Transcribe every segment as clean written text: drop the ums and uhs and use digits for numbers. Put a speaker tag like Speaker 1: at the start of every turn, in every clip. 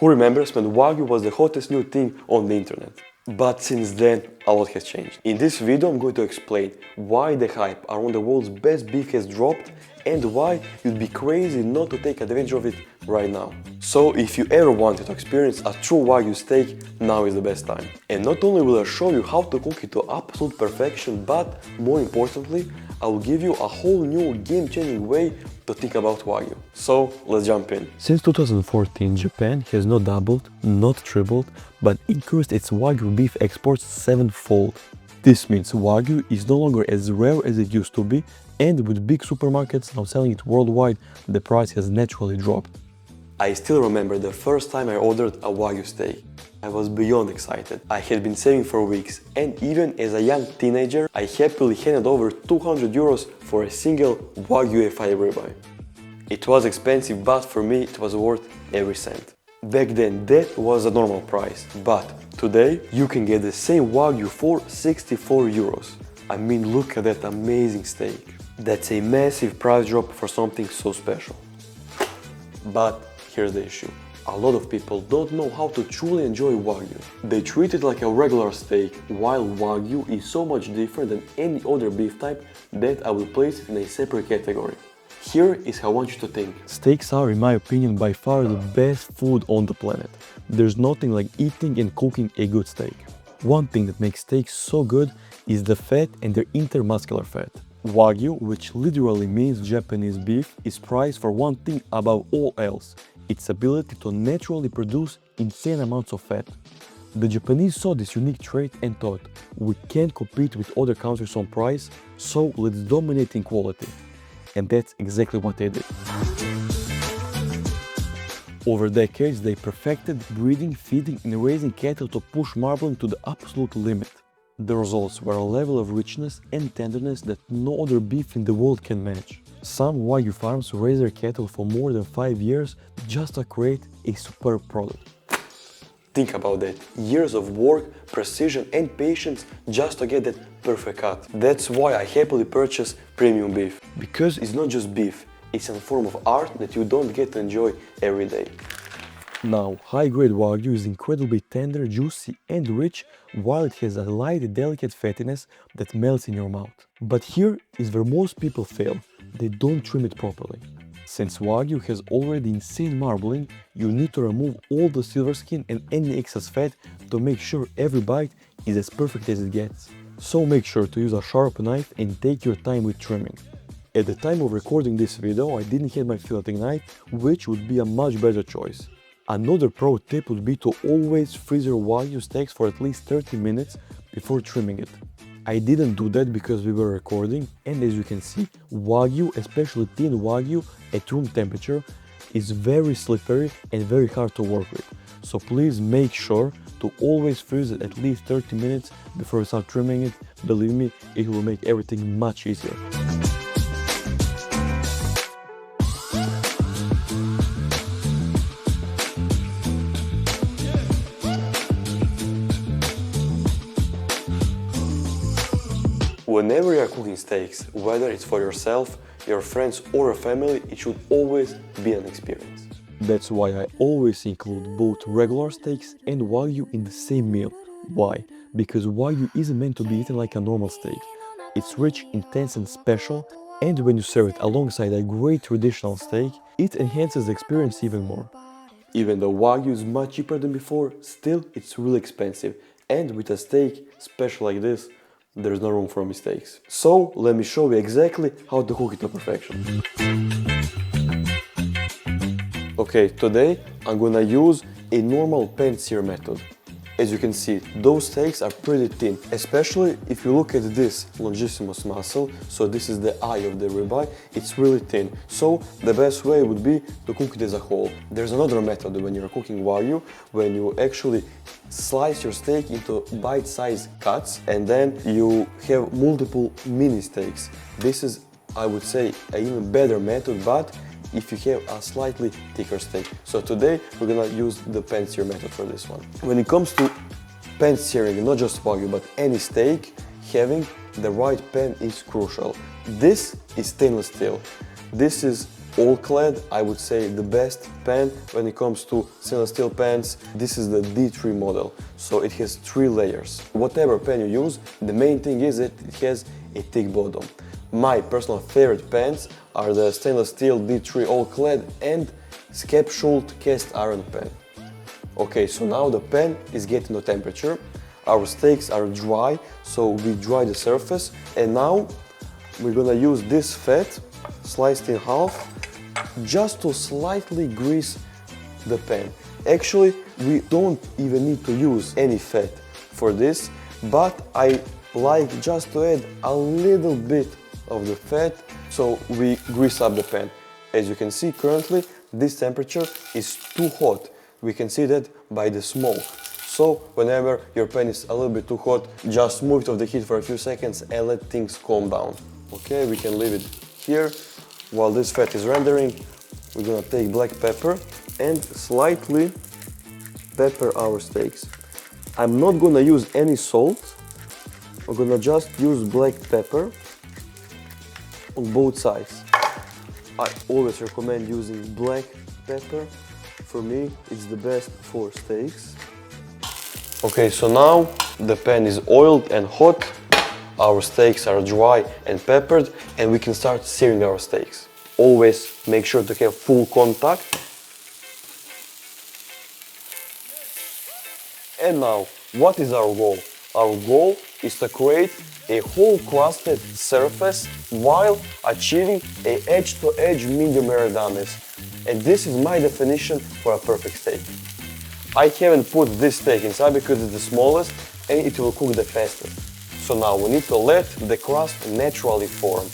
Speaker 1: Who remembers when Wagyu was the hottest new thing on the internet? But since then, a lot has changed. In this video, I'm going to explain why the hype around the world's best beef has dropped and why you'd be crazy not to take advantage of it right now. So if you ever wanted to experience a true Wagyu steak, now is the best time. And not only will I show you how to cook it to absolute perfection, but more importantly, I will give you a whole new game-changing way to think about Wagyu. So let's jump in. Since 2014, Japan has not doubled, not tripled, but increased its Wagyu beef exports 7-fold. This means Wagyu is no longer as rare as it used to be, and with big supermarkets now selling it worldwide, the price has naturally dropped. I still remember the first time I ordered a Wagyu steak. I was beyond excited. I had been saving for weeks, and even as a young teenager, I happily handed over 200 euros for a single Wagyu A5 ribeye. It was expensive, but for me it was worth every cent. Back then that was a normal price, but today you can get the same Wagyu for 64 euros. I mean, look at that amazing steak. That's a massive price drop for something so special. But here's the issue. A lot of people don't know how to truly enjoy Wagyu. They treat it like a regular steak, while Wagyu is so much different than any other beef type that I will place it in a separate category. Here is how I want you to think. Steaks are, in my opinion, by far the best food on the planet. There's nothing like eating and cooking a good steak. One thing that makes steaks so good is the fat and their intermuscular fat. Wagyu, which literally means Japanese beef, is prized for one thing above all else: its ability to naturally produce insane amounts of fat. The Japanese saw this unique trait and thought, we can't compete with other countries on price, so let's dominate in quality. And that's exactly what they did. Over decades, they perfected breeding, feeding and raising cattle to push marbling to the absolute limit. The results were a level of richness and tenderness that no other beef in the world can match. Some Wagyu farms raise their cattle for more than 5 years just to create a superb product. Think about that. Years of work, precision and patience just to get that perfect cut. That's why I happily purchase premium beef. Because it's not just beef, it's a form of art that you don't get to enjoy every day. Now, high-grade Wagyu is incredibly tender, juicy and rich, while it has a light, delicate fattiness that melts in your mouth. But here is where most people fail. They don't trim it properly. Since Wagyu has already insane marbling, you need to remove all the silver skin and any excess fat to make sure every bite is as perfect as it gets. So make sure to use a sharp knife and take your time with trimming. At the time of recording this video, I didn't have my filleting knife, which would be a much better choice. Another pro tip would be to always freeze your Wagyu steaks for at least 30 minutes before trimming it. I didn't do that because we were recording, and as you can see, Wagyu, especially thin Wagyu at room temperature, is very slippery and very hard to work with. So please make sure to always freeze it at least 30 minutes before you start trimming it. Believe me, it will make everything much easier. Whenever you are cooking steaks, whether it's for yourself, your friends or a family, it should always be an experience. That's why I always include both regular steaks and Wagyu in the same meal. Why? Because Wagyu isn't meant to be eaten like a normal steak. It's rich, intense and special, and when you serve it alongside a great traditional steak, it enhances the experience even more. Even though Wagyu is much cheaper than before, still it's really expensive, and with a steak special like this, there's no room for mistakes. So let me show you exactly how to cook it to perfection. Okay, today I'm gonna use a normal pan sear method. As you can see, those steaks are pretty thin, especially if you look at this longissimus muscle, so this is the eye of the ribeye, it's really thin. So the best way would be to cook it as a whole. There's another method when you're cooking Wagyu, when you actually slice your steak into bite-sized cuts and then you have multiple mini steaks. This is, I would say, an even better method, but if you have a slightly thicker steak. So today we're gonna use the pan sear method for this one. When it comes to pan searing, not just Wagyu but any steak, having the right pan is crucial. This is stainless steel. This is all clad, I would say the best pan when it comes to stainless steel pans. This is the D3 model, so it has 3 layers. Whatever pan you use, the main thing is that it has a thick bottom. My personal favorite pans are the stainless steel D3 all clad and capsuled cast iron pan. Okay, so now the pan is getting the temperature. Our steaks are dry, so we dry the surface, and now we're gonna use this fat sliced in half just to slightly grease the pan. Actually, we don't even need to use any fat for this, but I like just to add a little bit of the fat so we grease up the pan. As you can see, currently this temperature is too hot. We can see that by the smoke. So whenever your pan is a little bit too hot, just move it off the heat for a few seconds and let things calm down. Okay, we can leave it here. While this fat is rendering, we're gonna take black pepper and slightly pepper our steaks. I'm not gonna use any salt. I'm gonna just use black pepper on both sides. I always recommend using black pepper. For me, it's the best for steaks. Okay, so now the pan is oiled and hot. Our steaks are dry and peppered, and we can start searing our steaks. Always make sure to have full contact. And now, what is our goal? Our goal is to create a whole crusted surface while achieving a edge-to-edge medium rare doneness. And this is my definition for a perfect steak. I haven't put this steak inside because it's the smallest and it will cook the fastest. So now we need to let the crust naturally form.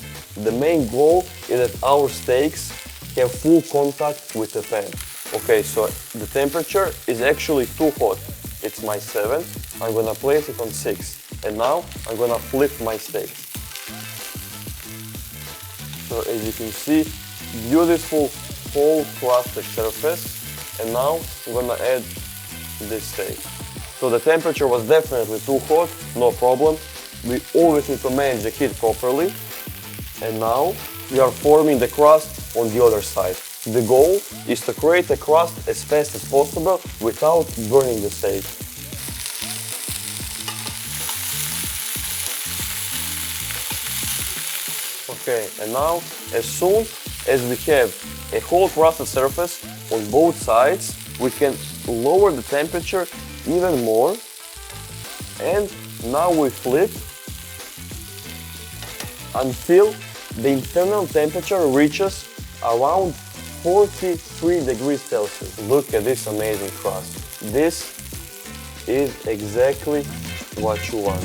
Speaker 1: The main goal is that our steaks have full contact with the pan. Okay, so the temperature is actually too hot. It's my 7. I'm gonna place it on 6. And now I'm gonna flip my steak. So as you can see, beautiful whole crusted surface. And now I'm gonna add this steak. So the temperature was definitely too hot, no problem. We always need to manage the heat properly. And now we are forming the crust on the other side. The goal is to create a crust as fast as possible without burning the steak. Okay, and now as soon as we have a whole crusted surface on both sides, we can lower the temperature even more. And now we flip until the internal temperature reaches around 43 degrees Celsius. Look at this amazing crust. This is exactly what you want.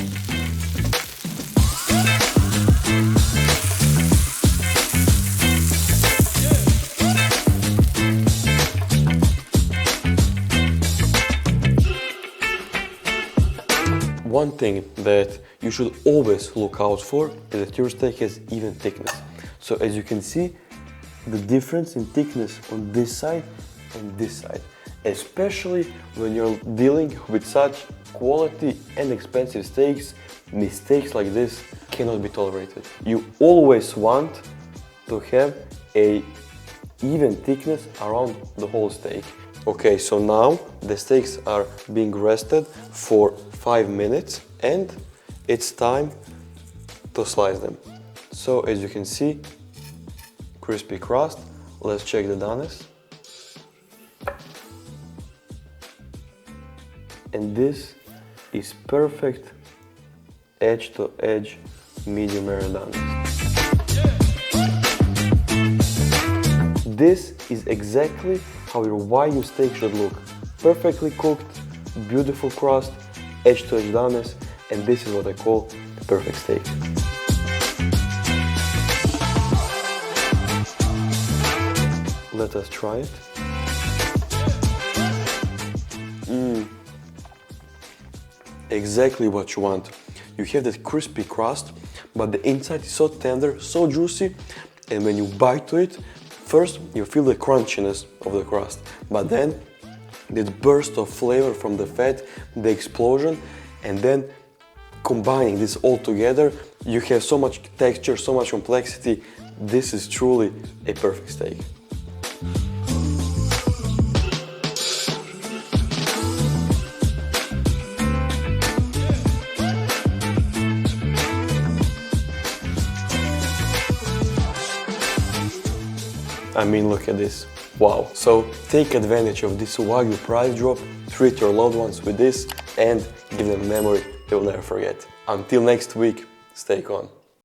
Speaker 1: One thing that you should always look out for is that your steak has even thickness. So as you can see, the difference in thickness on this side and this side, especially when you're dealing with such quality and expensive steaks, mistakes like this cannot be tolerated. You always want to have a even thickness around the whole steak. Okay, so now the steaks are being rested for 5 minutes and it's time to slice them. So as you can see, crispy crust. Let's check the doneness. And this is perfect edge to edge medium rare doneness. This is exactly how your Wagyu steak should look. Perfectly cooked, beautiful crust, edge to edge doneness, and this is what I call the perfect steak. Let us try it. Exactly what you want. You have that crispy crust, but the inside is so tender, so juicy, and when you bite to it, first you feel the crunchiness of the crust, but then this burst of flavor from the fat, the explosion, and then combining this all together, you have so much texture, so much complexity. this is truly a perfect steak. I mean, look at this. Wow. So take advantage of this Wagyu price drop, treat your loved ones with this, and give them a memory they will never forget. Until next week, stay calm.